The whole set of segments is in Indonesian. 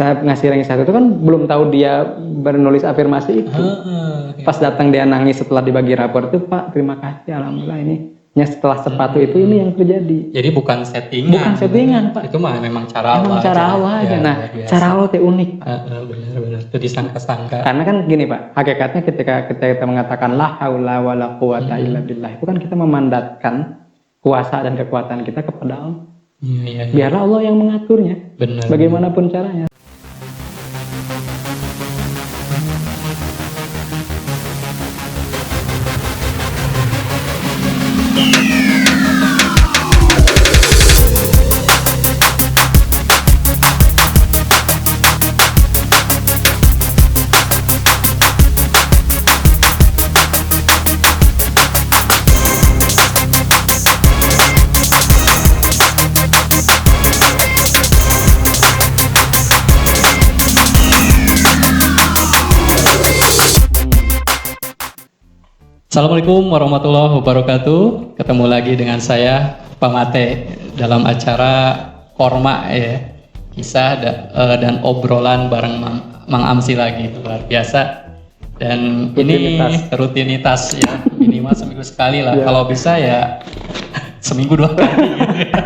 saya ngasih ranking 1 itu kan belum tahu dia bernulis afirmasi itu. Pas datang dia nangis setelah dibagi rapor itu, Pak terima kasih alhamdulillah ini. Setelah sepatu itu ini yang terjadi. Jadi bukan settingan. Bukan settingan, Pak. Itu mah memang cara Allah. Memang cara Allah aja. Nah, cara Allah itu unik, Pak. Benar-benar. Itu disangka-sangka. Karena kan gini, Pak. Hakikatnya ketika kita mengatakan la haula wala quwata illa billah, itu kan kita memandatkan kuasa dan kekuatan kita kepada Allah. Iya. Biarlah Allah yang mengaturnya. Benar. Bagaimanapun caranya. Assalamualaikum warahmatullahi wabarakatuh. Ketemu lagi dengan saya Pak Mate dalam acara Korma ya. Kisah dan obrolan bareng Mang Amsi lagi, luar biasa. Dan ini rutinitas ya, minimal seminggu sekali lah. Kalau bisa ya seminggu 2 kali gitu ya.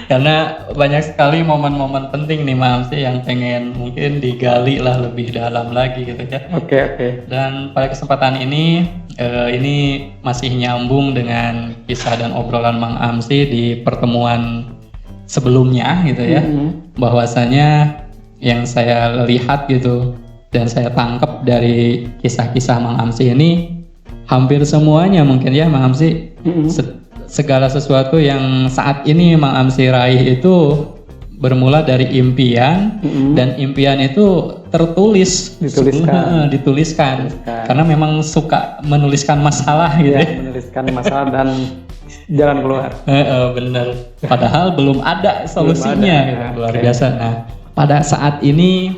Karena banyak sekali momen-momen penting nih Mang Amsi yang pengen mungkin digali lah lebih dalam lagi gitu ya. Oke. Dan pada kesempatan ini masih nyambung dengan kisah dan obrolan Mang Amsi di pertemuan sebelumnya gitu ya. Bahwasanya yang saya lihat gitu dan saya tangkap dari kisah-kisah Mang Amsi ini hampir semuanya mungkin ya Mang Amsi segala sesuatu yang saat ini Mang Amsi raih itu bermula dari impian dan impian itu dituliskan karena memang suka menuliskan masalah gitu ya. Menuliskan masalah dan jalan keluar. Bener. Padahal belum ada solusinya gitu. Luar biasa. Nah, pada saat ini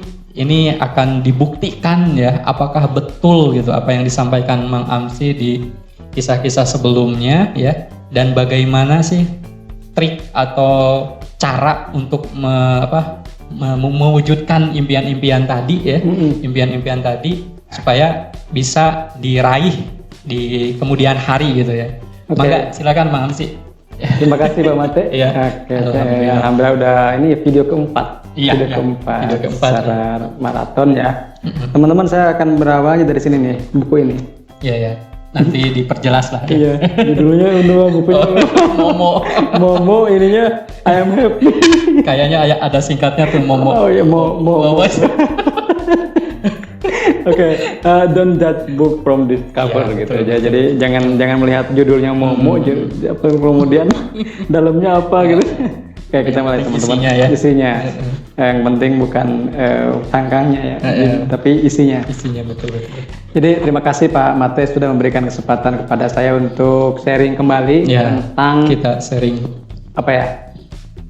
akan dibuktikan ya apakah betul gitu apa yang disampaikan Mang Amsi di kisah-kisah sebelumnya ya, dan bagaimana sih trik atau cara untuk mewujudkan impian-impian tadi ya, impian-impian tadi supaya bisa diraih di kemudian hari gitu ya. Maka silakan Mang Amsi. Terima kasih Pak Mate. Alhamdulillah udah ini video keempat. Video keempat secara maraton ya. Teman-teman saya akan berawal dari sini nih, buku ini. Iya. Nanti diperjelas lah. Iya, judulnya bukunya Momo ininya I am happy. Kayaknya ada singkatnya tuh Momo. Oh iya, Momo. Oke, don't judge book from this cover gitu ya. Jadi jangan melihat judulnya Momo, kemudian dalamnya apa gitu. Kayak kita mulai teman-teman isinya. Yang penting bukan sangkangnya ya, tapi isinya. Betul. Jadi terima kasih Pak Mate sudah memberikan kesempatan kepada saya untuk sharing kembali tentang kita sharing apa ya?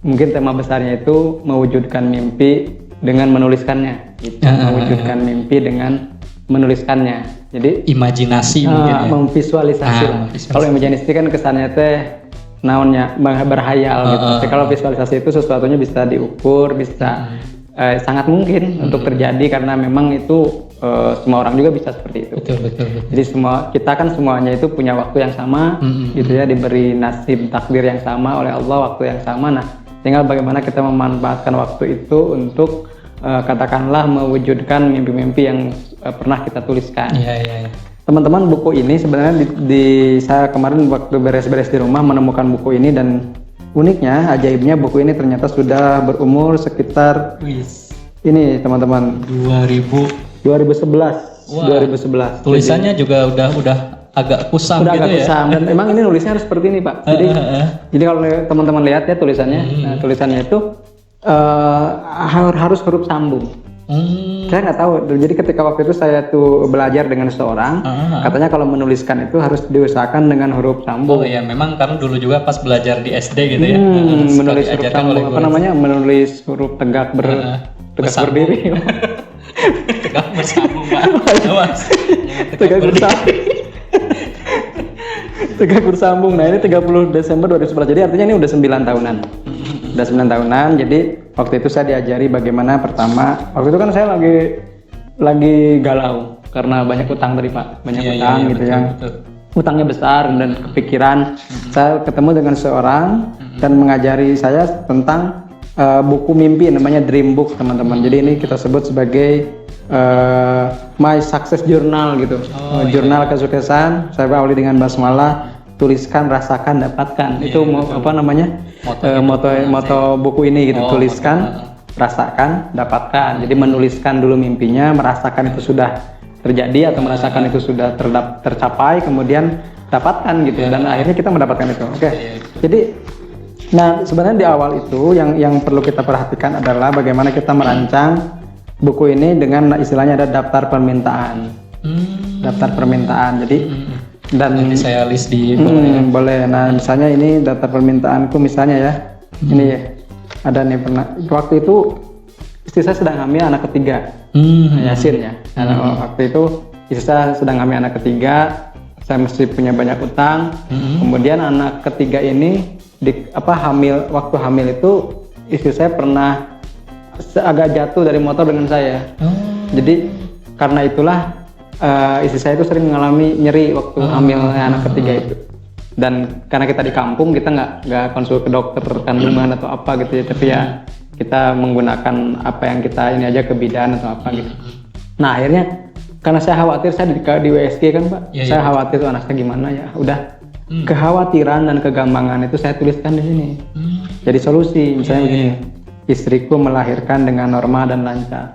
Mungkin tema besarnya itu mewujudkan mimpi dengan menuliskannya. Mewujudkan mimpi dengan menuliskannya. Jadi imajinasi mungkin ya. Memvisualisasi. Kalau imajinasi kan kesannya naonnya berhayal gitu. Tapi kalau visualisasi itu sesuatunya bisa diukur, bisa sangat mungkin untuk terjadi karena memang itu semua orang juga bisa seperti itu. Betul. Jadi kita kan semuanya itu punya waktu yang sama, gitu ya, diberi nasib takdir yang sama oleh Allah, waktu yang sama. Nah, tinggal bagaimana kita memanfaatkan waktu itu untuk katakanlah mewujudkan mimpi-mimpi yang pernah kita tuliskan. Iya. Teman-teman, buku ini sebenarnya saya kemarin waktu beres-beres di rumah menemukan buku ini dan uniknya, ajaibnya buku ini ternyata sudah berumur sekitar ini teman-teman 2011. Wah, 2011. Tulisannya juga udah agak kusam gitu ya. Dan emang ini nulisnya harus seperti ini Pak. Jadi kalau teman-teman lihat ya tulisannya, tulisannya itu harus huruf sambung. Saya nggak tahu. Jadi ketika waktu itu saya tuh belajar dengan seseorang, katanya kalau menuliskan itu harus diusahakan dengan huruf sambung. Oh iya, memang karena dulu juga pas belajar di SD gitu ya. Menulis huruf sambung, menulis huruf tegak berdiri. Tegak bersambung Pak. Tegak bersambung. Nah ini 30 Desember 2011. Jadi artinya ini udah 9 tahunan. Udah 9 tahunan. Jadi waktu itu saya diajari bagaimana pertama, waktu itu kan saya lagi galau karena banyak utang tadi Pak, banyak utang gitu betul, yang betul. Utangnya besar dan kepikiran. Saya ketemu dengan seorang dan mengajari saya tentang buku mimpi namanya Dream Book teman-teman. Jadi ini kita sebut sebagai My Success Journal gitu, jurnal kesuksesan. Saya awali dengan basmalah, tuliskan, rasakan, dapatkan. Itu apa namanya moto buku ini gitu. Tuliskan, rasakan, dapatkan. Jadi menuliskan dulu mimpinya, merasakan itu sudah terjadi atau merasakan itu sudah tercapai, kemudian dapatkan gitu. Dan akhirnya kita mendapatkan itu. Oke. Jadi nah sebenarnya di awal itu yang perlu kita perhatikan adalah bagaimana kita merancang buku ini dengan istilahnya ada daftar permintaan. Daftar permintaan. Jadi dan nanti saya list di boleh. Nah misalnya ini daftar permintaanku misalnya ya. Ini ya. Ada nih pernah waktu itu istri saya sedang hamil anak ketiga. Yasin ya. Waktu itu istri saya sedang hamil anak ketiga. Saya mesti punya banyak utang. Kemudian anak ketiga ini waktu hamil itu istri saya pernah agak jatuh dari motor dengan saya. Jadi karena itulah istri saya itu sering mengalami nyeri waktu hamil anak ketiga itu. Dan karena kita di kampung kita nggak konsul ke dokter kandungan atau apa gitu ya, tapi ya kita menggunakan apa yang kita ini aja ke bidan atau apa gitu. Nah akhirnya karena saya khawatir, saya di WSG kan Pak, saya khawatir tuh anak saya gimana ya. Udah kekhawatiran dan kegampangan itu saya tuliskan di sini. Jadi solusi misalnya begini. Istriku melahirkan dengan normal dan lancar.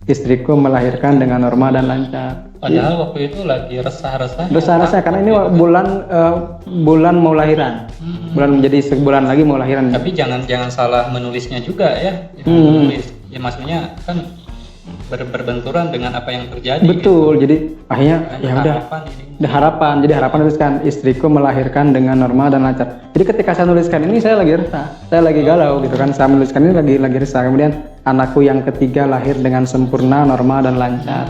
Istriku melahirkan dengan normal dan lancar. Padahal waktu itu lagi resah-resah. Resah-resah karena ini bulan mau lahiran. Bulan menjadi sebulan lagi mau lahiran. Tapi jangan salah menulisnya juga ya. Menulis. Ya maksudnya kan berbenturan dengan apa yang terjadi. Betul. Gitu. Jadi akhirnya ya udah. Harapan. Jadi harapan tuliskan istriku melahirkan dengan normal dan lancar. Jadi ketika saya nuliskan ini saya lagi resah, saya lagi galau gitu kan. Saya menuliskan ini lagi resah. Kemudian anakku yang ketiga lahir dengan sempurna, normal dan lancar.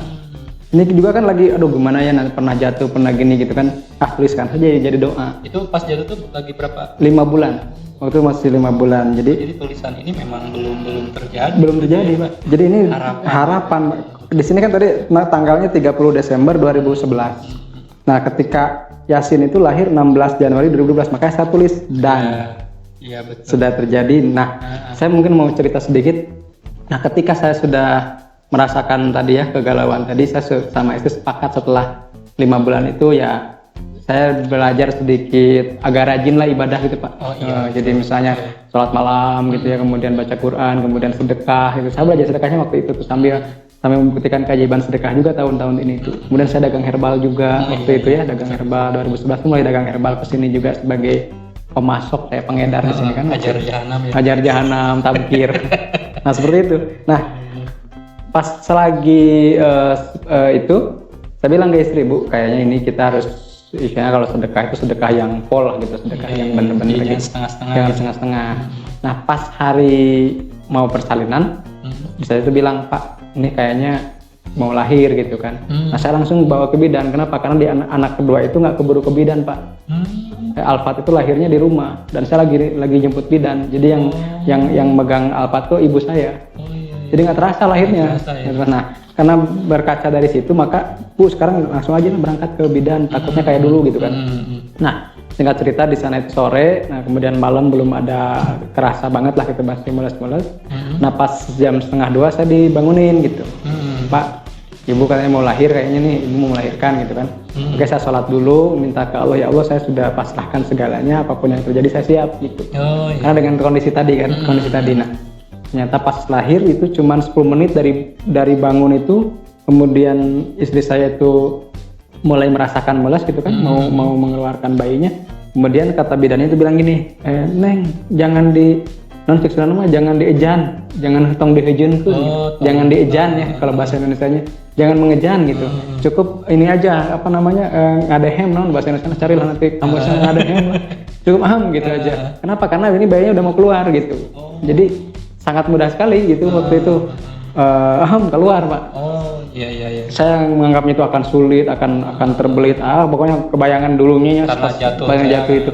Ini juga kan lagi aduh gimana ya, pernah jatuh, pernah gini gitu kan. Tuliskan saja jadi doa. Itu pas jatuh tuh lagi berapa? 5 bulan. Waktu itu masih 5 bulan. Jadi tulisan ini memang belum terjadi. Belum terjadi, Pak. Jadi ini harapan. Di sini kan tadi tanggalnya 30 Desember 2011. Nah, ketika Yasin itu lahir 16 Januari 2012, makanya saya tulis dan betul. Sudah terjadi. Nah, saya mungkin mau cerita sedikit. Nah, ketika saya sudah merasakan tadi ya kegalauan tadi, saya sama istri sepakat setelah 5 bulan itu ya saya belajar sedikit agak rajin lah ibadah gitu Pak. Jadi misalnya sholat malam gitu ya, kemudian baca Quran, kemudian sedekah gitu. Saya belajar sedekahnya waktu itu tuh sambil membuktikan keajaiban sedekah juga tahun-tahun ini tuh. Kemudian saya dagang herbal juga waktu itu ya, dagang herbal 2011 tuh mulai dagang herbal ke sini juga sebagai pemasok, saya pengedar di sini kan. Hajar jahanam, tabkir. Nah, seperti itu. Nah, pas selagi itu saya bilang ke istri, Bu, kayaknya ini kita harus istilahnya kalau sedekah itu sedekah yang full lah gitu, sedekah yang benar-benar jangan setengah-setengah. Jangan setengah-setengah. Nah, pas hari mau persalinan, saya itu bilang, Pak, ini kayaknya mau lahir gitu kan. Nah, saya langsung bawa ke bidan. Kenapa? Karena di anak kedua itu nggak keburu ke bidan, Pak. Alfat itu lahirnya di rumah dan saya lagi jemput bidan. Jadi yang megang Alfat tuh ibu saya. Jadi nggak terasa lahirnya. Nah, karena berkaca dari situ maka Bu sekarang langsung aja berangkat ke bidan, takutnya kayak dulu gitu kan. Nah, singkat cerita di sana itu sore, nah kemudian malam belum ada kerasa banget lah, kita masih mules-mules. Nah, pas jam 1:30 saya dibangunin gitu. Pak, ibu katanya mau lahir, kayaknya nih ibu mau melahirkan gitu kan. Oke, saya sholat dulu, minta ke Allah, ya Allah saya sudah pasrahkan segalanya, apapun yang terjadi saya siap gitu. Karena dengan kondisi tadi kan, nah ternyata pas lahir itu cuman 10 menit dari bangun itu, kemudian istri saya itu mulai merasakan mules gitu kan, mau mengeluarkan bayinya. Kemudian kata bidannya itu bilang gini, Neng, jangan di jangan diejan, jangan tong dihejun tuh, jangan diejan ya kalau bahasa Indonesianya, jangan mengejan gitu. Cukup ini aja ngadehem bahasa Indonesia, carilah nanti kamu ngadehem lah. Cukup gitu aja. Kenapa? Karena ini bayinya udah mau keluar gitu. Jadi sangat mudah sekali gitu waktu itu. Keluar Pak. Iya. Saya menganggapnya itu akan sulit, akan terbelit. Pokoknya kebayangan dulunya ya, karena jatuh itu.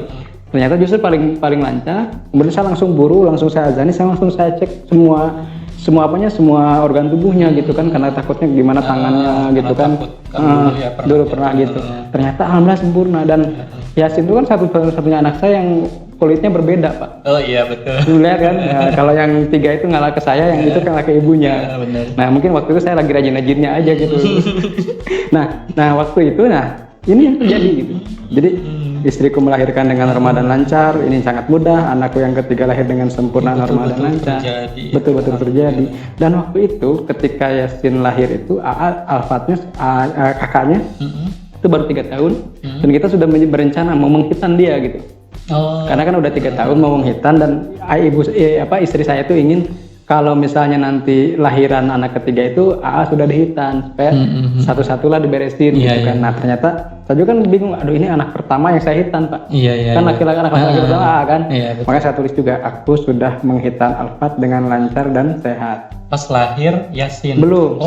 Ternyata justru paling lancar. Kemudian saya langsung saya azani, saya cek semua organ tubuhnya gitu kan, karena takutnya gimana tangannya gitu kan. Dulu pernah gitu. Ternyata alhamdulillah sempurna. Dan Yasin itu kan satu-satunya anak saya yang kulitnya berbeda, Pak. Oh iya betul. Dulu lihat kan, kalau yang 3 itu ngalah ke saya, yang itu ngalah ke ibunya. Benar. Nah mungkin waktu itu saya lagi rajin-rajinnya aja gitu. nah waktu itu, ini yang terjadi gitu. Jadi istriku melahirkan dengan normal dan lancar, ini sangat mudah. Anakku yang ketiga lahir dengan sempurna, normal dan lancar. Betul terjadi. Dan waktu itu ketika Yasin lahir itu, alfatnya, kakaknya itu baru 3 tahun, dan kita sudah berencana mau menghitan dia gitu. Karena kan udah 3 tahun mau menghitan, dan istri saya itu ingin kalau misalnya nanti lahiran anak ketiga itu sudah dihitan supaya satu-satulah diberesin gitu kan. Nah ternyata saya juga kan bingung, aduh ini anak pertama yang saya hitan, Pak. Kan laki-laki anak pertama kan. Makanya saya tulis juga, aku sudah menghitan alfat dengan lancar dan sehat. Pas lahir Yasin? Belum,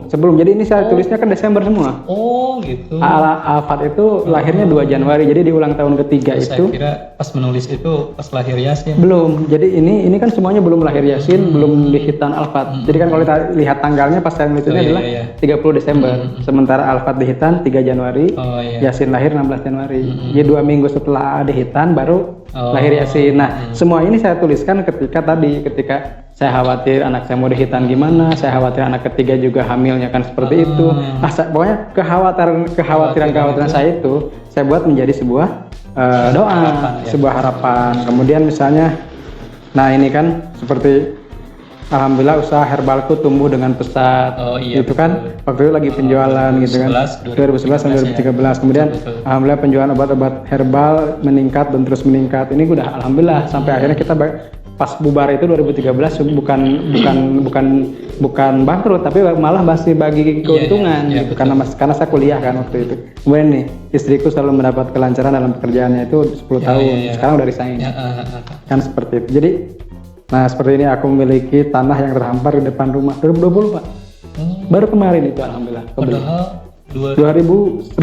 sebelum. Jadi ini saya tulisnya kan Desember semua. Oh gitu. Alfat itu lahirnya 2 Januari, jadi di ulang tahun ketiga itu. Saya kira pas menulis itu pas lahir Yasin. Belum, jadi ini kan semuanya belum lahir Yasin, belum dihitan alfat. Jadi kan kalau kita lihat tanggalnya pas saya nulisnya adalah 30 Desember. Sementara alfat dihitan 3 Januari, Yasin lahir 16 Januari. Jadi 2 minggu setelah dihitan baru lahir Yasin. Nah, semua ini saya tuliskan ketika saya khawatir anak saya mau dihitan gimana, saya khawatir anak ketiga juga hamilnya kan seperti itu. Pokoknya kekhawatiran saya itu saya buat menjadi sebuah doa, sebuah harapan. Kemudian misalnya, nah ini kan seperti alhamdulillah usaha herbalku tumbuh dengan pesat, gitu kan. Waktu itu lagi penjualan gitu kan, 2011 sampai 2013. Kemudian alhamdulillah penjualan obat-obat herbal meningkat dan terus meningkat. Ini udah alhamdulillah sampai akhirnya kita pas bubar itu 2013 bukan bangkrut, tapi malah masih bagi keuntungan gitu. Karena saya kuliah kan waktu itu. Kemudian nih istriku selalu mendapat kelancaran dalam pekerjaannya itu 10 tahun. Sekarang udah resign. Kan seperti itu. Jadi seperti ini aku memiliki tanah yang terhampar di depan rumah 2020, Pak. Baru kemarin itu alhamdulillah. Padahal 2011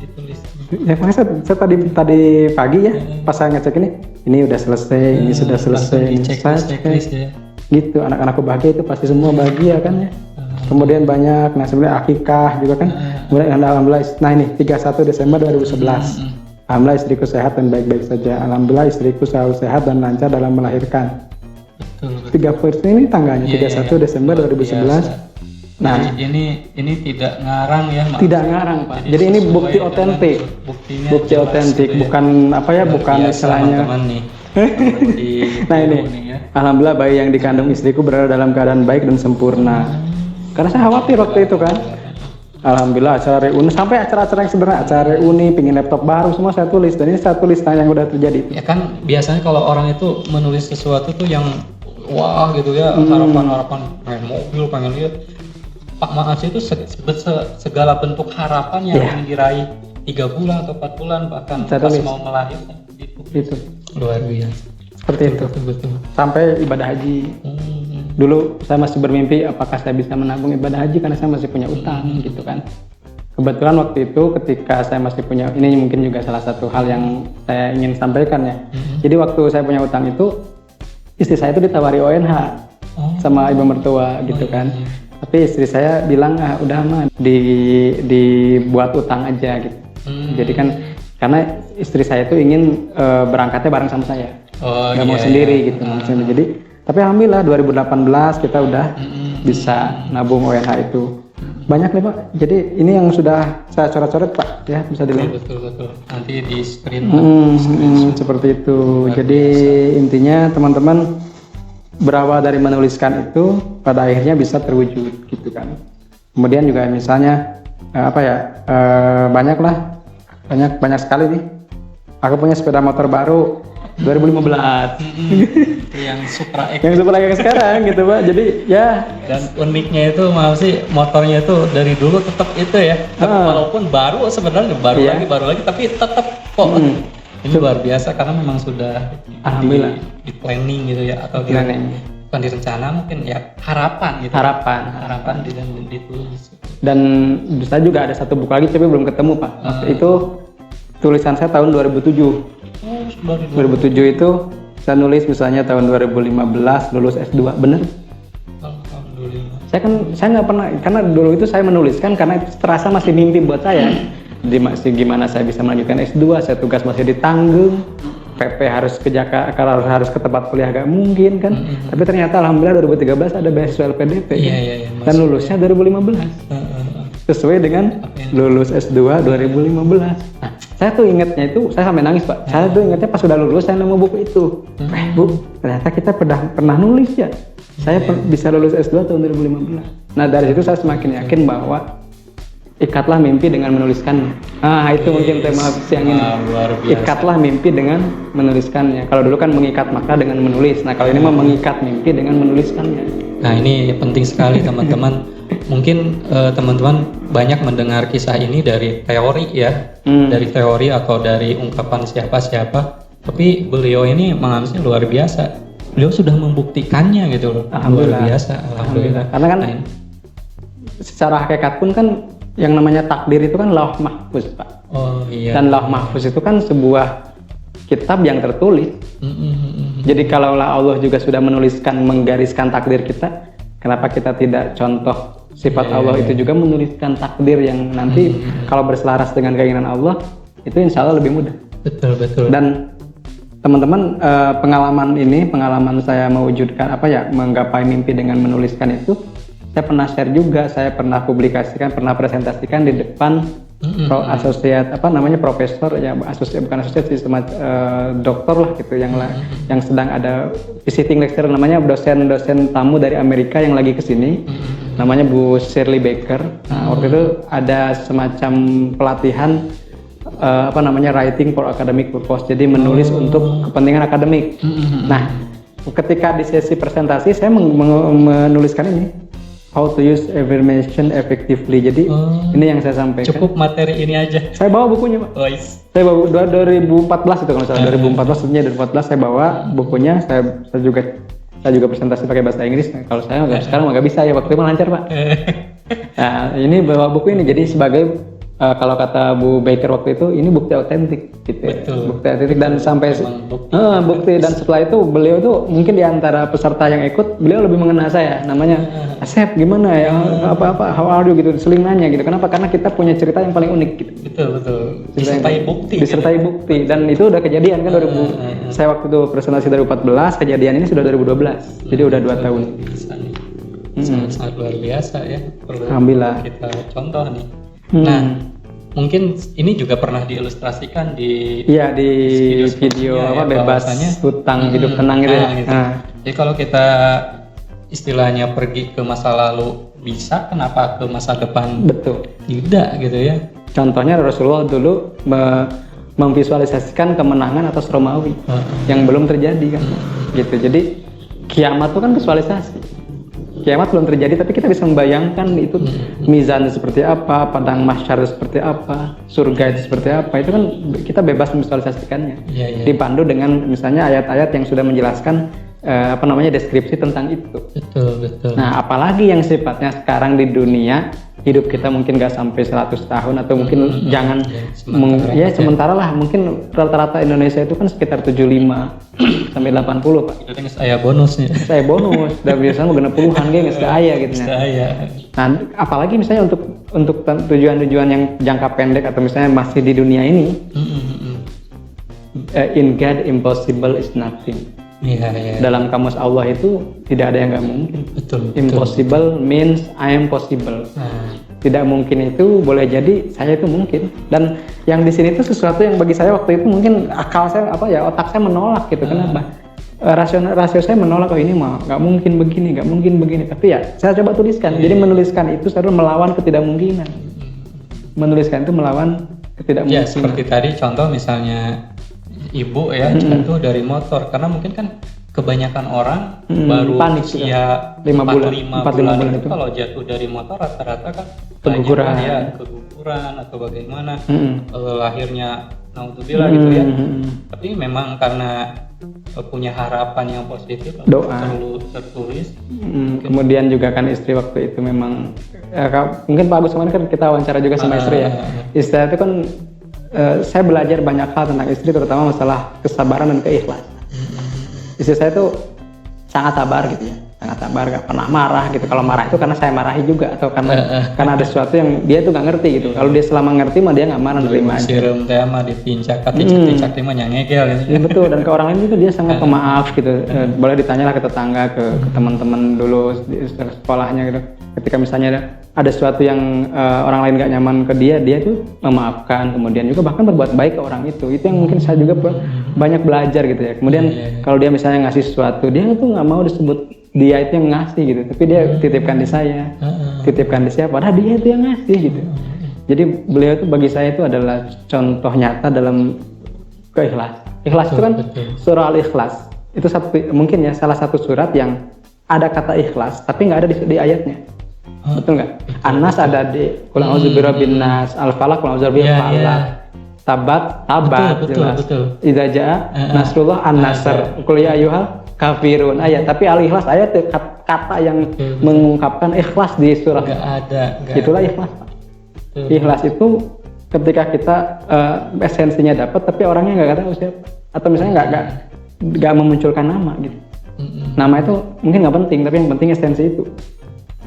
ditulis. Ya makanya saya tadi pagi ya pas saya ngecek ini udah selesai, ini sudah selesai, checklist ya. Gitu, anak-anakku bahagia itu pasti semua bahagia kan ya. Kemudian banyak, sebenarnya akikah juga kan. Kemudian alhamdulillah, ini 31 Desember 2011. Alhamdulillah istriku sehat dan baik-baik saja. Alhamdulillah istriku selalu sehat dan lancar dalam melahirkan. Betul. 30 ini tanggalnya 31 Desember 2011. Nah, ini tidak ngarang ya, Mas. Tidak ngarang, Pak. Jadi ini bukti otentik. Bukti otentik, bukan bukan istilahnya. Nah ini, alhamdulillah bayi yang dikandung istriku berada dalam keadaan baik dan sempurna. Karena saya khawatir waktu itu kan. Alhamdulillah acara reuni, sampai acara-acara yang sederhana, acara reuni, pingin laptop baru, semua saya tulis. Dan ini saya tulis yang udah terjadi. Ya kan biasanya kalau orang itu menulis sesuatu tuh yang wah gitu ya, harapan-harapan pengen mobil, pengen lihat. Pak Maas itu segala bentuk harapan yang ingin diraih 3 bulan atau 4 bulan bahkan pas mau melahirkan itu luar biasa. Seperti itu. Betul. Sampai ibadah haji. Dulu saya masih bermimpi apakah saya bisa menabung ibadah haji karena saya masih punya utang gitu kan. Kebetulan waktu itu ketika saya masih punya, ini mungkin juga salah satu hal yang saya ingin sampaikan ya. Jadi waktu saya punya utang itu istri saya itu ditawari ONH sama ibu mertua gitu kan. Tapi istri saya bilang udah mah dibuat utang aja gitu. Jadi kan karena istri saya itu ingin berangkatnya bareng sama saya, nggak mau sendiri gitu. Jadi tapi alhamdulillah 2018 kita udah bisa nabung ONH itu. Banyak nih Pak. Jadi ini yang sudah saya coret-coret Pak ya, bisa dilihat. Betul. Nanti di screen. Seperti itu. Jadi intinya teman-teman, berawal dari menuliskan itu pada akhirnya bisa terwujud gitu kan. Kemudian juga misalnya banyak sekali nih. Aku punya sepeda motor baru 2015. Yang Supra X. Yang Supra X sekarang gitu Pak. Jadi ya. Dan uniknya itu motornya itu dari dulu tetap itu ya. Walaupun baru sebenarnya baru lagi tapi tetap kok. Ini luar biasa karena memang sudah alhamdulillah di planning gitu ya, atau bukan direncana, mungkin ya harapan gitu. Harapan dan ditulis. Dan saya juga ada satu buku lagi tapi belum ketemu Pak. Waktu itu tulisan saya tahun 2007. Oh, 2007 itu saya nulis misalnya tahun 2015 lulus S2, bener? Alhamdulillah. Saya nggak pernah, karena dulu itu saya menuliskan karena itu terasa masih mimpi buat saya. Jadi masih gimana saya bisa melanjutkan S2, saya tugas masih ditanggung, PP harus ke Jakarta, kalau harus ke tempat kuliah gak mungkin kan. Tapi ternyata alhamdulillah 2013 ada beasiswa LPDP Iya, dan lulusnya 2015. Sesuai dengan lulus S2 2015. Nah, saya tuh ingatnya itu, saya sampai nangis Pak. Saya tuh ingatnya pas sudah lulus saya nemu buku itu. Bu, ternyata kita pernah nulis ya. Saya bisa lulus S2 tahun 2015. Nah dari situ saya semakin yakin bahwa ikatlah mimpi dengan menuliskannya. Ah itu mungkin tema siang ini. Ikatlah mimpi dengan menuliskannya. Kalau dulu kan mengikat maka dengan menulis. Nah kalau ini mah mengikat mimpi dengan menuliskannya. Nah ini penting sekali teman-teman. Mungkin teman-teman banyak mendengar kisah ini dari teori ya, dari teori atau dari ungkapan siapa-siapa. Tapi beliau ini mengambil luar biasa. Beliau sudah membuktikannya gitu loh. Luar biasa. Alhamdulillah. Karena kan secara hakikat pun kan yang namanya takdir itu kan lauh mahfuz Pak. Oh iya. Dan lauh mahfuz itu kan sebuah kitab yang tertulis. Jadi kalaulah Allah juga sudah menuliskan, menggariskan takdir kita, kenapa kita tidak contoh sifat Allah itu juga menuliskan takdir yang nanti kalau berselaras dengan keinginan Allah itu insya Allah lebih mudah. Betul. Dan teman-teman pengalaman saya mewujudkan menggapai mimpi dengan menuliskan itu, saya pernah share juga, saya pernah publikasikan, pernah presentasikan di depan profesor ya, bukan asosiat sih, dokter lah gitu yang sedang ada visiting lecturer, namanya dosen tamu dari Amerika yang lagi kesini, namanya Bu Shirley Baker. Nah, waktu itu ada semacam pelatihan writing for academic purpose, jadi menulis untuk kepentingan akademik. Nah, ketika di sesi presentasi saya menuliskan ini, how to use affirmation effectively. Jadi ini yang saya sampaikan. Cukup materi ini aja. Saya bawa bukunya Pak. Saya bawa 2014 itu kalau salah. 2014 saya bawa bukunya. Saya juga presentasi pakai bahasa Inggris. Kalau saya sekarang nggak bisa ya, waktu itu lancar Pak. Nah ini bawa buku ini jadi sebagai kalau kata Bu Baker waktu itu, ini bukti autentik gitu. Betul. Bukti autentik dan sampai bukti dan setelah itu beliau tuh mungkin di antara peserta yang ikut, beliau lebih mengenal saya, namanya Asep, gimana ya, how are you gitu, seling nanya gitu. Kenapa? Karena kita punya cerita yang paling unik gitu. Betul. Disertai bukti. Dan itu udah kejadian kan saya waktu itu presentasi 2014, kejadian ini sudah 2012. Jadi udah 2 tahun. Sangat luar biasa ya. Alhamdulillah. Kita contoh nih. Nah, mungkin ini juga pernah diilustrasikan di video bebas hutang hidup tenang gitu ya. Gitu. Jadi kalau kita istilahnya pergi ke masa lalu bisa, kenapa ke masa depan tidak gitu ya. Contohnya Rasulullah dulu memvisualisasikan kemenangan atas Romawi yang belum terjadi kan. Gitu. Jadi kiamat itu kan visualisasi. Kiamat belum terjadi, tapi kita bisa membayangkan itu mizan seperti apa, padang mahsyar seperti apa, surga itu seperti apa. Itu kan kita bebas memvisualisasikannya. Dipandu dengan misalnya ayat-ayat yang sudah menjelaskan deskripsi tentang itu. Betul. Nah, apalagi yang sifatnya sekarang di dunia hidup kita mungkin nggak sampai 100 tahun atau mungkin sementara lah, mungkin rata-rata Indonesia itu kan sekitar 75 sampai 80 Pak. Itu kan saya bonusnya. Saya bonus, dan biasanya mau 60-an nggak aya gitu. Nah, apalagi misalnya untuk tujuan-tujuan yang jangka pendek atau misalnya masih di dunia ini, in God impossible is nothing. Dalam kamus Allah itu tidak ada yang nggak mungkin. Impossible means I am possible. Tidak mungkin itu boleh jadi saya itu mungkin. Dan yang di sini itu sesuatu yang bagi saya waktu itu mungkin akal saya otak saya menolak gitu. Kenapa? Rasio saya menolak, ini mah nggak mungkin begini. Tapi ya saya coba tuliskan. Jadi menuliskan itu selalu melawan ketidakmungkinan. Menuliskan itu melawan ketidakmungkinan. Ya seperti tadi contoh misalnya ibu ya jatuh dari motor, karena mungkin kan kebanyakan orang baru panik, usia 5 bulan itu kalau jatuh dari motor rata-rata kan keguguran atau bagaimana, lahirnya naudzubillah gitu ya. Tapi memang karena punya harapan yang positif, doa tertulis. Kemudian juga kan istri waktu itu memang mungkin Pak Agus kemarin kan kita wawancara juga sama istri ya. Istri itu kan saya belajar banyak hal tentang istri, terutama masalah kesabaran dan keikhlasan. Istri saya tuh sangat sabar gitu ya, sangat sabar, gak pernah marah gitu. Kalau marah itu karena saya marahi juga, atau karena ada sesuatu yang dia tuh nggak ngerti gitu. Kalau dia selama ngerti mah dia nggak marah, nerima aja. Sirum teh mah dipincak, dicak-cak mah nyangegel gitu. Iya betul, dan ke orang lain juga dia sangat pemaaf gitu. Boleh ditanyalah ke tetangga, ke teman-teman dulu di sekolahnya gitu. Ketika misalnya ada sesuatu yang orang lain nggak nyaman ke dia tuh memaafkan, kemudian juga bahkan berbuat baik ke orang itu yang mungkin saya juga banyak belajar gitu ya. Kemudian kalau dia misalnya ngasih sesuatu, dia tuh nggak mau disebut dia itu yang ngasih gitu, tapi dia titipkan di saya, titipkan di saya, padahal dia itu yang ngasih gitu. Jadi beliau itu bagi saya itu adalah contoh nyata dalam keikhlasan. Ikhlas itu kan surah Al-Ikhlas itu mungkin ya salah satu surat yang ada kata ikhlas tapi nggak ada di ayatnya. Betul nggak? An-Nas ada di Qul a'udzu birabbin nas, Al-Falaq Qul a'udzu birabbil falaq. Tabat betul. Idza jaa nasrullah an-nasr. Qul ya ayyuhal kafirun ayat, tapi Al-Ikhlas ayat kata yang mengungkapkan ikhlas di surah. Nggak ada. Itulah ikhlas. Ikhlas itu ketika kita esensinya dapat tapi orangnya nggak tahu siapa, atau misalnya nggak memunculkan nama gitu. Nama itu mungkin nggak penting, tapi yang penting esensi itu.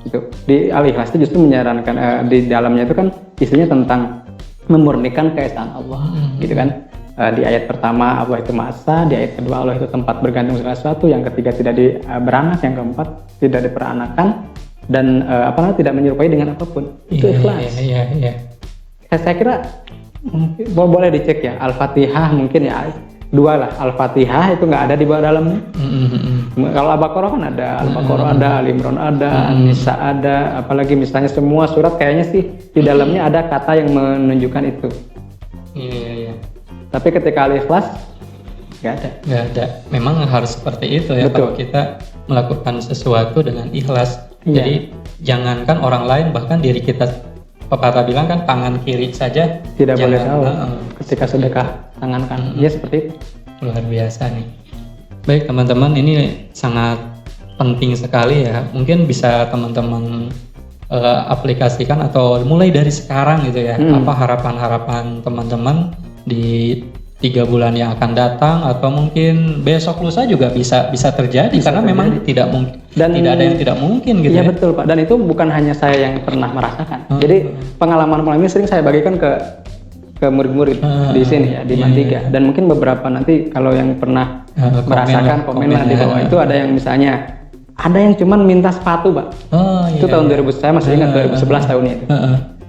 Gitu. Di Al-Ikhlas itu justru menyarankan di dalamnya itu kan isinya tentang memurnikan keesaan Allah, gitu kan. Di ayat pertama Allah itu Maha Esa, di ayat kedua Allah itu tempat bergantung segala sesuatu, yang ketiga tidak beranak, yang keempat tidak diperanakan, dan tidak menyerupai dengan apapun. Itu ikhlas. Iya. Saya kira boleh dicek ya, Al-Fatihah mungkin ya 2 lah, Al-Fatihah itu nggak ada di bawah dalamnya. Kalau Al-Baqarah kan ada, Al-Baqarah ada, Al-Imran ada, An-Nisa ada, apalagi misalnya semua surat kayaknya sih di dalamnya ada kata yang menunjukkan itu. Iya. Tapi ketika Al-Ikhlas nggak ada. Memang harus seperti itu ya. Betul. Kalau kita melakukan sesuatu dengan ikhlas. Jadi jangankan orang lain, bahkan diri kita. Pepatah bilang kan tangan kiri saja tidak boleh tahu ketika sedekah tangan kanan. Ya seperti itu. Luar biasa nih. Baik teman-teman, ini sangat penting sekali ya. Mungkin bisa teman-teman aplikasikan atau mulai dari sekarang gitu ya. Apa harapan-harapan teman-teman di 3 bulan yang akan datang, atau mungkin besok lusa juga bisa terjadi, karena memang tidak mungkin dan tidak ada yang tidak mungkin gitu ya. Betul Pak, dan itu bukan hanya saya yang pernah merasakan. Jadi pengalaman ini sering saya bagikan ke murid-murid di sini ya, di Mantiga. Dan mungkin beberapa nanti kalau yang pernah merasakan komen lah di bawah. Itu ada yang misalnya ada yang cuman minta sepatu Pak. Itu tahun 2000, saya masih ingat 2011 tahunnya itu.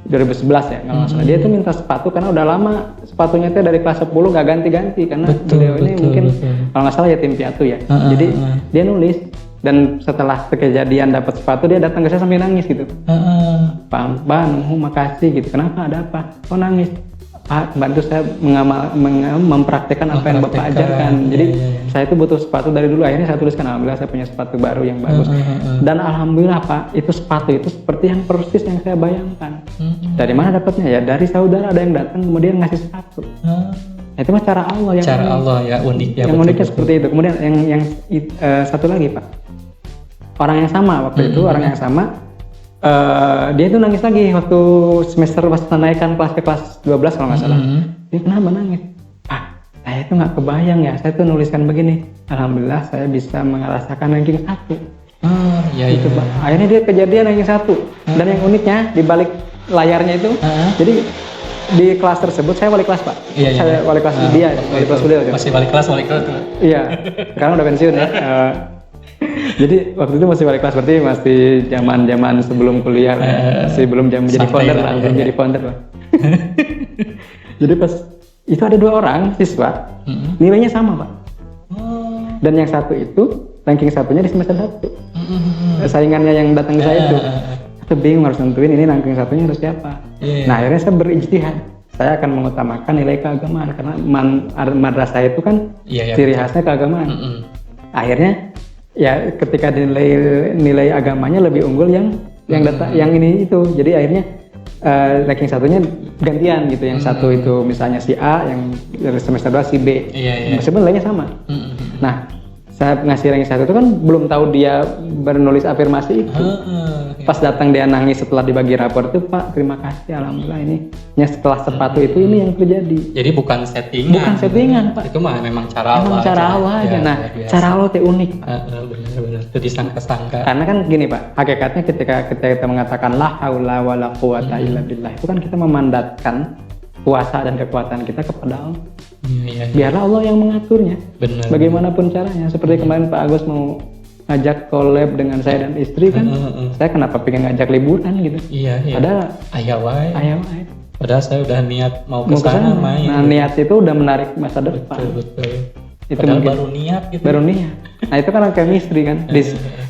2011 ya kalau nggak salah. Dia tuh minta sepatu karena udah lama sepatunya tuh dari kelas 10 nggak ganti-ganti, karena beliau ini mungkin kalau nggak salah yatim piatu ya. Jadi dia nulis, dan setelah kejadian dapat sepatu dia datang ke saya sambil nangis gitu. Pak, makasih gitu. Kenapa, ada apa? Kok nangis? Pak, bantu saya mempraktekkan apa yang Bapak ajarkan. Jadi saya itu butuh sepatu dari dulu. Akhirnya saya tuliskan, alhamdulillah saya punya sepatu baru yang bagus. Dan alhamdulillah Pak, itu sepatu itu seperti yang persis yang saya bayangkan. Dari mana dapatnya? Ya dari saudara, ada yang datang kemudian ngasih sepatu. Itu mah cara Allah yang Allah ya, unik ya. Yang uniknya seperti itu. Kemudian yang satu lagi Pak, orang yang sama waktu itu, orang yang sama. Dia itu nangis lagi waktu semester pas naikkan kelas ke kelas 12 kalau nggak salah. Dia kenapa nangis? Pak, saya itu nggak kebayang ya, saya tuh nuliskan begini, alhamdulillah saya bisa merasakan ranking 1. Itu Pak. Akhirnya dia kejadian ranking 1. Dan yang uniknya di balik layarnya itu, jadi di kelas tersebut saya wali kelas Pak. Saya wali kelas dia, wali kelas beliau. Masih wali kelas. Iya, sekarang udah pensiun ya. Jadi waktu itu masih balik kelas, berarti masih zaman sebelum kuliah, masih belum jadi founder lah, belum jadi founder lah. Jadi pas itu ada 2 orang siswa, nilainya sama Pak. Dan yang satu itu ranking 1-nya di semester 1. Saingannya yang datang ke saya itu, saya bingung harus nentuin ini ranking 1-nya harus siapa. Nah akhirnya saya berijtihad. Saya akan mengutamakan nilai keagamaan, karena madrasah itu kan ciri khasnya keagamaan. Akhirnya ya ketika nilai agamanya lebih unggul yang ini itu, jadi akhirnya ranking 1-nya gantian gitu, yang satu itu misalnya si A, yang dari semester 2 si B, meskipun nilainya sama. Nah saya ngasih ranking 1 itu kan belum tahu dia menulis afirmasi itu. Pas datang dia nangis setelah dibagi rapor itu, Pak terima kasih alhamdulillah ini setelah sepatu itu ini yang terjadi. Jadi bukan settingan. Bukan settingan Pak. Itu mah memang cara Allah. Memang cara Allah aja. Nah cara Allah teh unik. Benar-benar itu disangka-sangka. Karena kan gini Pak, hakikatnya ketika kita mengatakan la haula wala quwata illa billah itu kan kita memandatkan kuasa dan kekuatan kita kepada Allah. Biarlah Allah yang mengaturnya. Benar. Bagaimanapun caranya. Seperti kemarin Pak Agus mau ngajak collab dengan saya dan istri kan, saya kenapa pengen ngajak liburan gitu. Iya. Padahal ayah wae. Padahal saya udah niat mau ke sana main. Nah, niat itu udah menarik masa depan. Betul. Itu mungkin baru niat gitu. Baru niat. Nah, itu kan chemistry kan.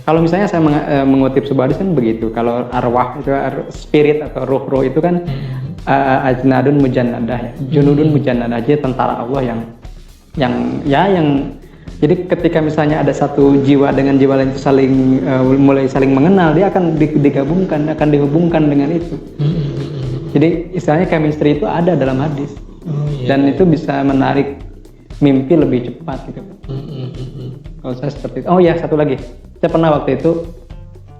Kalau misalnya saya mengutip sebuah hadis kan begitu. Kalau arwah itu spirit atau ruh itu kan ajnadun mujannadah, junudun mujannadah, aja tentara Allah yang jadi ketika misalnya ada satu jiwa dengan jiwa lain itu mulai saling mengenal, dia akan digabungkan, akan dihubungkan dengan itu. Jadi istilahnya chemistry itu ada dalam hadis. Dan itu bisa menarik mimpi lebih cepat gitu. Kalau saya seperti itu. Oh ya, satu lagi. Saya pernah waktu itu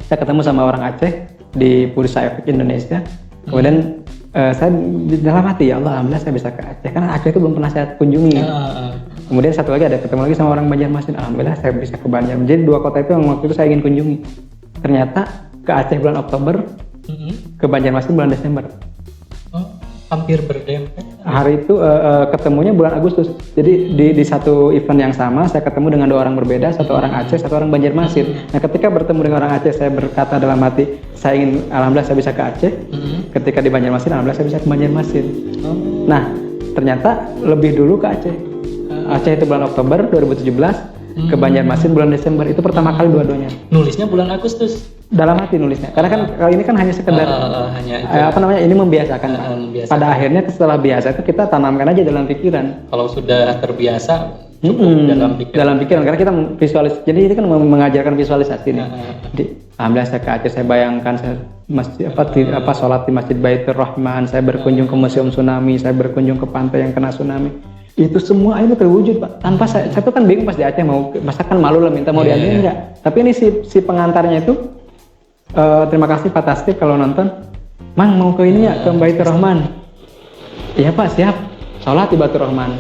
saya ketemu sama orang Aceh di Bursa Efek Indonesia. Kemudian saya dalam hati, ya Allah alhamdulillah saya bisa ke Aceh, karena Aceh itu belum pernah saya kunjungi. Kemudian satu lagi ketemu lagi sama orang Banjarmasin, alhamdulillah saya bisa ke Banjarmasin. Jadi 2 kota itu yang waktu itu saya ingin kunjungi. Ternyata ke Aceh bulan Oktober, ke Banjarmasin bulan Desember. Hampir berdempet. Hari itu ketemunya bulan Agustus. Jadi di satu event yang sama saya ketemu dengan 2 orang berbeda, satu orang Aceh, satu orang Banjarmasin. Nah, ketika bertemu dengan orang Aceh, saya berkata dalam hati, saya ingin alhamdulillah saya bisa ke Aceh. Ketika di Banjarmasin, alhamdulillah saya bisa ke Banjarmasin. Nah, ternyata lebih dulu ke Aceh. Aceh itu bulan Oktober 2017, ke Banjarmasin bulan Desember. Itu pertama kali dua-duanya. Nulisnya bulan Agustus. Dalam hati nulisnya, karena kan kalau ini kan hanya sekedar ini membiasakan. Pada akhirnya setelah biasa itu kita tanamkan aja dalam pikiran. Kalau sudah terbiasa cukup dalam pikiran karena kita visualisasi. Jadi ini kan mengajarkan visualisasi nih. Jadi alhamdulillah saya ke Aceh, saya bayangkan saya sholat di Masjid Baitur Rahman, saya berkunjung ke Museum Tsunami, saya berkunjung ke pantai yang kena tsunami. Itu semua itu terwujud Pak. Tanpa saya tuh kan bingung pas di Aceh mau masakan malu lah minta mau dianterin enggak. Tapi ini si pengantarnya itu terima kasih Pak Tastif kalau nonton. Mang mau ke ini ya, ke Baitur Rahman. Iya Pak, siap. Sholat di Baitur Rahman.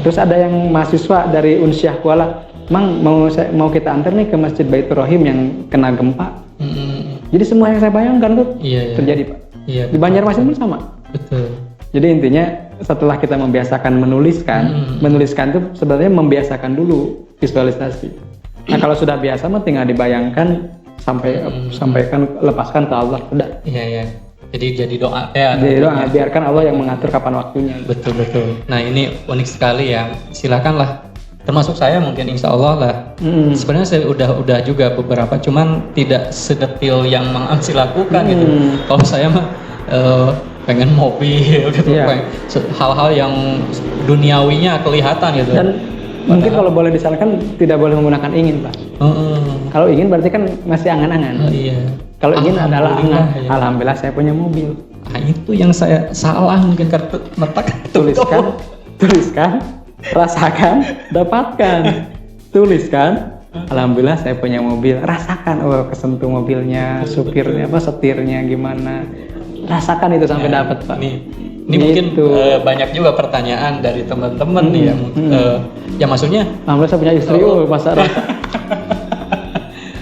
Terus ada yang mahasiswa dari Unsyah Kuala, Mang mau kita antar nih ke Masjid Baitur Rahim yang kena gempa. Jadi semua yang saya bayangkan tuh terjadi Pak. Di Banjarmasin pun sama. Betul. Jadi intinya setelah kita membiasakan menuliskan tuh sebenarnya membiasakan dulu visualisasi. Nah kalau sudah biasa mah tinggal dibayangkan sampaikan, lepaskan ke Allah udah. Iya. Jadi doa ya. Jadi doa, biarkan Allah yang mengatur kapan waktunya. Betul. Nah ini unik sekali ya. Silakanlah. Termasuk saya mungkin insya Allah lah. Sebenarnya saya udah juga beberapa, cuman tidak sedetil yang Mang Amsi lakukan gitu. Kalau saya mah pengen mobil gitu, hal-hal yang duniawinya kelihatan gitu. Dan mungkin kalau boleh disarankan tidak boleh menggunakan ingin Pak. Kalau ingin berarti kan masih angan-angan. Kalau ingin adalah angan. Alhamdulillah saya punya mobil. Nah, itu yang saya salah mungkin kartu tuliskan, rasakan, dapatkan. Tuliskan, alhamdulillah saya punya mobil. Rasakan, kesentuh mobilnya, supirnya, setirnya gimana. Rasakan itu sampai dapat Pak. Ini mungkin banyak juga pertanyaan dari teman-teman nih ya. Ya maksudnya, alhamdulillah saya punya istri, masa rasa.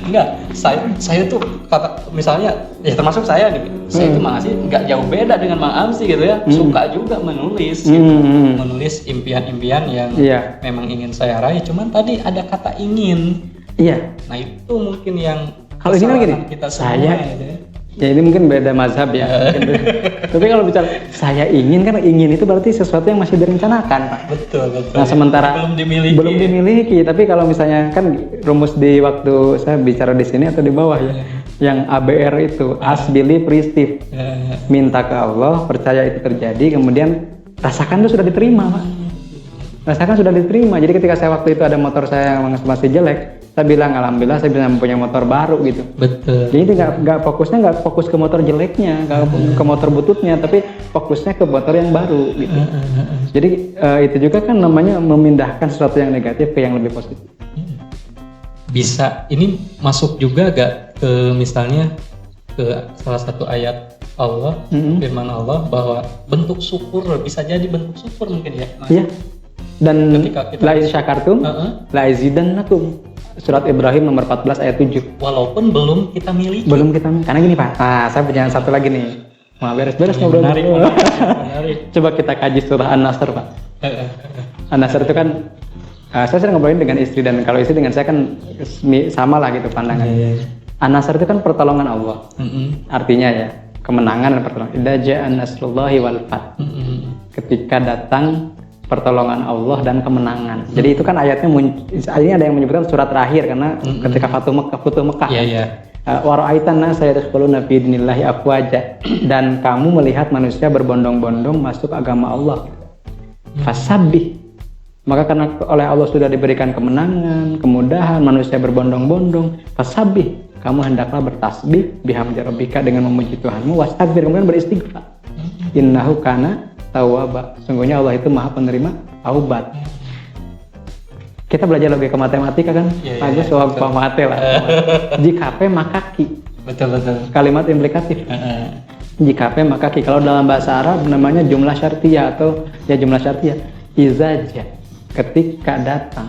Enggak, saya tuh misalnya ya termasuk saya nih, saya itu Mang Amsi nggak jauh beda dengan Mang Amsi gitu ya, suka juga menulis gitu, menulis impian-impian yang memang ingin saya raih, cuman tadi ada kata ingin. Iya. Nah itu mungkin yang kalau ingin kan gini, kita semua ya ini mungkin beda mazhab ya. Tapi kalau bicara saya ingin, kan ingin itu berarti sesuatu yang masih direncanakan Pak. Betul. Nah sementara belum dimiliki. Tapi kalau misalnya kan rumus di waktu saya bicara di sini atau di bawah ya, yang ABR itu ask, believe, receive. Minta ke Allah, percaya itu terjadi, kemudian rasakan itu sudah diterima Pak. Rasakan sudah diterima. Jadi ketika saya waktu itu ada motor saya yang masih jelek, saya bilang alhamdulillah saya bisa mempunyai motor baru gitu. Betul. Jadi nggak fokus ke motor jeleknya, nggak ke motor bututnya, tapi fokusnya ke motor yang baru gitu. Jadi itu juga kan namanya memindahkan sesuatu yang negatif ke yang lebih positif. bisa ini masuk juga gak ke misalnya ke salah satu ayat Allah, firman Allah bahwa bentuk syukur bisa jadi bentuk syukur mungkin ya. Iya. Dan ketika kita la in syakartum la azidannakum. Surat Ibrahim nomor 14 ayat 7. Walaupun belum kita miliki. Belum kita miliki. Karena gini Pak. Nah, saya punya satu lagi nih. Mau beres-beres ngobrol. Menarik. Coba kita kaji surah An-Nasr, Pak. An-Nasr itu kan saya sering ngobrolin dengan istri, dan kalau istri dengan saya kan sama lah gitu pandangan. An-Nasr itu kan pertolongan Allah. Artinya ya, kemenangan dan pertolongan. Idza ja'a nasrullahi wal fath. Ketika datang pertolongan Allah dan kemenangan. Jadi itu kan ayatnya ini ada yang menyebutkan surat terakhir karena ketika Futuh Mekah. Iya. Wa ra'aitan nasa yadkhuluna fi dinillahi afwaja, dan kamu melihat manusia berbondong-bondong masuk agama Allah. Fasabbih. Maka karena oleh Allah sudah diberikan kemenangan, kemudahan, manusia berbondong-bondong, fasabbih. Kamu hendaklah bertasbih bihamdi rabbika dengan memuji Tuhanmu, wastaghfir, kemudian beristighfar. Innahu kana tawwaba. Sungguhnya Allah itu Maha penerima taubat. Kita belajar lebih ke matematika kan? Bagus soal pamate lah. Jika P maka ki. Betul. Kalimat implikatif. Jika P maka ki. Kalau dalam bahasa Arab namanya jumlah syartiyah atau ya jumlah syartiyah. Izaja. Ketika datang.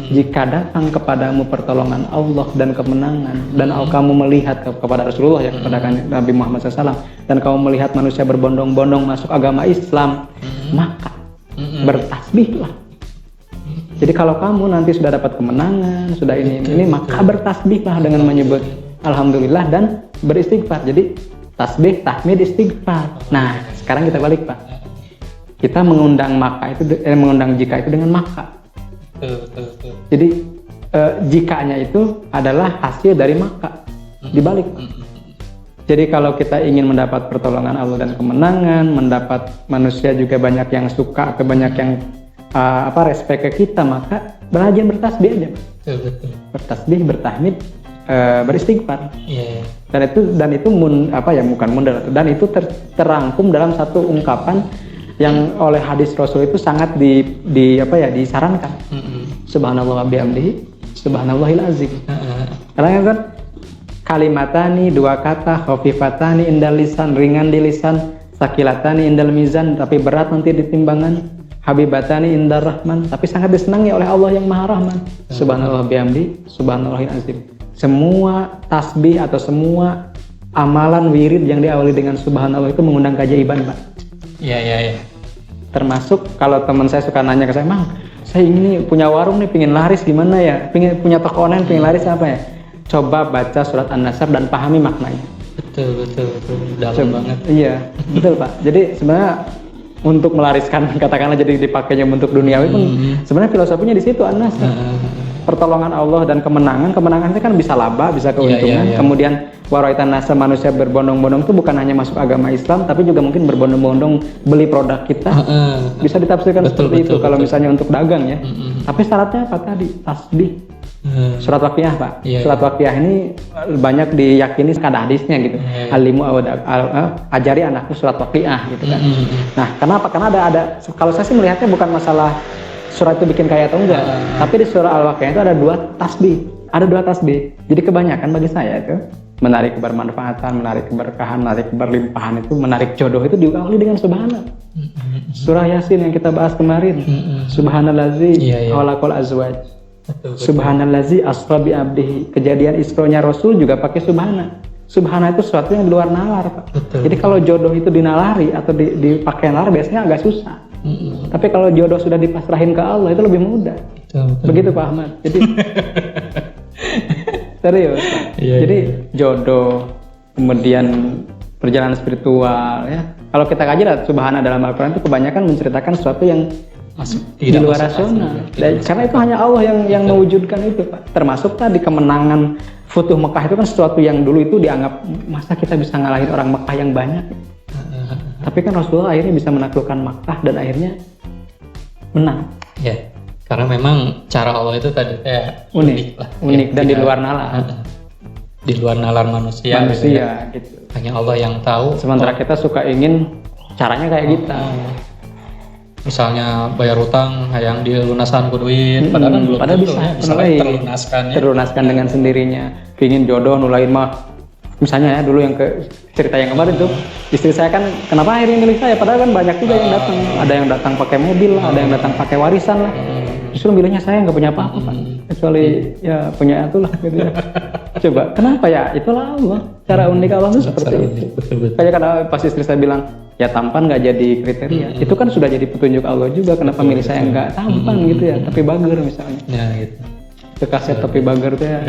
Jika datang kepadamu pertolongan Allah dan kemenangan, dan kamu melihat kepada Rasulullah ya, kepada Nabi Muhammad SAW, dan kamu melihat manusia berbondong-bondong masuk agama Islam, maka bertasbihlah. Jadi kalau kamu nanti sudah dapat kemenangan, sudah ini maka bertasbihlah dengan menyebut alhamdulillah dan beristighfar. Jadi tasbih, tahmid, istighfar. Nah, sekarang kita balik, Pak. Kita mengundang mengundang jika itu dengan maka. Jadi jikanya itu adalah hasil dari maka dibalik. Jadi kalau kita ingin mendapat pertolongan Allah dan kemenangan, mendapat manusia juga banyak yang suka atau banyak yang respect ke kita, maka belajar bertasbih aja. Bertasbih, bertahmid, beristighfar. Dan itu bukan mundur, dan itu terangkum dalam satu ungkapan yang oleh hadis Rasul itu sangat disarankan. Subhanallah wa bihamdihi, subhanallahil azim. Karena kan kalimatani, dua kata, khafifatani indal lisan, ringan di lisan, sakilatani indal mizan, tapi berat nanti di timbangan, habibatani indar rahman, tapi sangat disenangi oleh Allah yang Maha Rahman. Subhanallah bihamdi, subhanallahil azim. Semua tasbih atau semua amalan wirid yang diawali dengan subhanallah itu mengundang keajaiban, Pak. Iya. Termasuk kalau teman saya suka nanya ke saya, "Mang, saya ini punya warung nih, pingin laris gimana ya? Pingin punya toko online, pingin laris apa ya?" Coba baca surat An-Nasr dan pahami maknanya. Betul. Dalam banget. Iya, betul, Pak. Jadi sebenarnya untuk melariskan, katakanlah jadi dipakainya bentuk duniawi pun sebenarnya filosofinya di situ An-Nasr. Pertolongan Allah dan kemenangan itu kan bisa laba, bisa keuntungan. Kemudian waraitan nasa, manusia berbondong-bondong itu bukan hanya masuk agama Islam, tapi juga mungkin berbondong-bondong beli produk kita. Bisa ditafsirkan seperti itu kalau misalnya untuk dagang ya. Tapi syaratnya apa tadi? Tasbih. Surat Waqiah, Pak. Surat Waqiah ini banyak diyakini ada hadisnya gitu. Alimu ajari anakku surat Waqiah gitu kan. Nah, kenapa? Karena ada kalau saya sih melihatnya bukan masalah surat itu bikin kaya atau enggak, tapi di surah Al-Waqiah itu ada dua tasbih. Jadi kebanyakan bagi saya itu menarik kebermanfaatan, menarik keberkahan, menarik keberlimpahan, itu menarik jodoh itu diawali dengan subhanallah. Surah Yasin yang kita bahas kemarin, subhanallazi khalaqal azwaj, subhanallazi asra bi abdihi. Kejadian Isra-nya Rasul juga pakai subhana. Subhana itu sesuatu yang di luar nalar, Pak. Jadi kalau jodoh itu dinalari atau dipakai nalar biasanya agak susah. Tapi kalau jodoh sudah dipasrahin ke Allah itu lebih mudah. Betul. Begitu Pak Ahmad. Jadi serius. Jadi jodoh, kemudian perjalanan spiritual ya. Kalau kita kaji subhana dalam Al-Qur'an itu kebanyakan menceritakan sesuatu yang di luar rasional. Karena itu hanya Allah yang mewujudkan itu, Pak. Termasuk tadi kemenangan Futuh Mekah itu kan sesuatu yang dulu itu dianggap masa kita bisa ngalahin orang Mekah yang banyak. Tapi kan Rasulullah akhirnya bisa menaklukkan Makkah dan akhirnya menang. Ya, karena memang cara Allah itu tadi kayak unik dan di luar nalar. Di luar nalar manusia gitu. Hanya Allah yang tahu. Sementara kita suka ingin caranya kayak kita. misalnya bayar utang yang dilunasan ku duit, padahal kan belum padahal tentu ya, bisa terlunaskan ya. Terlunaskan dengan sendirinya. Pingin jodoh nulain mah. Misalnya ya dulu yang ke cerita yang kemarin tuh, istri saya kan kenapa akhirnya milih saya, padahal kan banyak juga yang datang. Ada yang datang pakai mobil lah, ada yang datang pakai warisan lah. Justru milihnya saya nggak punya apa-apa Pak. Kecuali ya punya itulah gitu ya. Coba kenapa ya? Itulah Allah. Cara unik Allah tuh seperti itu. Kayak karena pas istri saya bilang ya tampan nggak jadi kriteria, itu kan sudah jadi petunjuk Allah juga. Kenapa milih saya nggak tampan gitu ya, tapi bager misalnya. Ya gitu. Kekasih tapi bager tuh ya.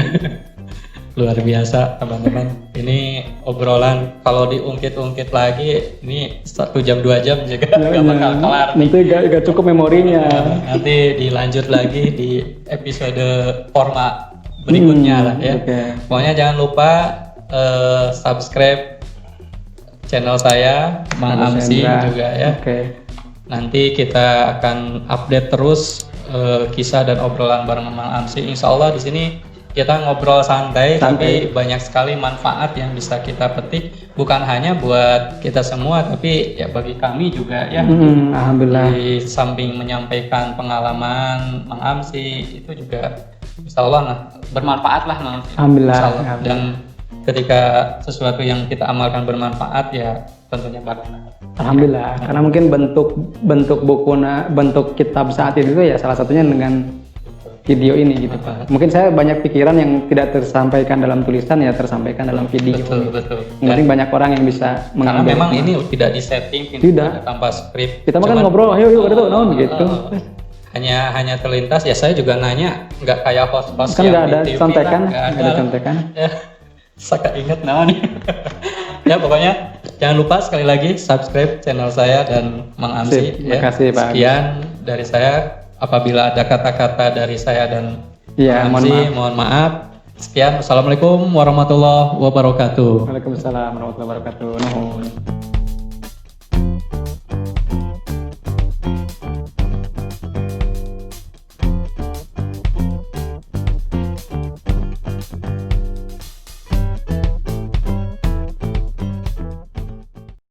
Luar biasa teman-teman. Ini obrolan kalau diungkit-ungkit lagi ini 1 jam 2 jam juga nggak bakal kelar. Nanti gak cukup memorinya. Nanti dilanjut lagi di episode format berikutnya lah ya. Okay. Pokoknya jangan lupa subscribe channel saya Mang Amsi juga ya. Okay. Nanti kita akan update terus kisah dan obrolan bareng Mang Amsi. Insya Allah di sini kita ngobrol santai, tapi banyak sekali manfaat yang bisa kita petik, bukan hanya buat kita semua, tapi ya bagi kami juga ya. Alhamdulillah. Di samping menyampaikan pengalaman Mang Amsi itu juga insya Allah bermanfaat lah Mang Amsi. Alhamdulillah. Dan ketika sesuatu yang kita amalkan bermanfaat ya tentunya bagaimana. Alhamdulillah, karena mungkin bentuk bentuk kitab saat itu ya salah satunya dengan video ini gitu Pak. Mungkin saya banyak pikiran yang tidak tersampaikan dalam tulisan ya tersampaikan dalam video. Betul. Mungkin banyak orang yang bisa mengambil. Karena memang ini tidak disetting, tidak tanpa skrip. Kita makan ngobrol, ayo ada tuh, gitu. Hanya terlintas ya, saya juga nanya, nggak kayak host-host kan yang nggak ada di TV contekan, nggak ada contekan. Ya, saya inget nih. Ya pokoknya jangan lupa sekali lagi subscribe channel saya dan Mang Amsi. Terima kasih Pak. Sekian dari saya. Apabila ada kata-kata dari saya dan Mang Amsi, mohon maaf. Sekian, wassalamualaikum warahmatullahi wabarakatuh. Waalaikumsalam warahmatullahi wabarakatuh. Nuhun.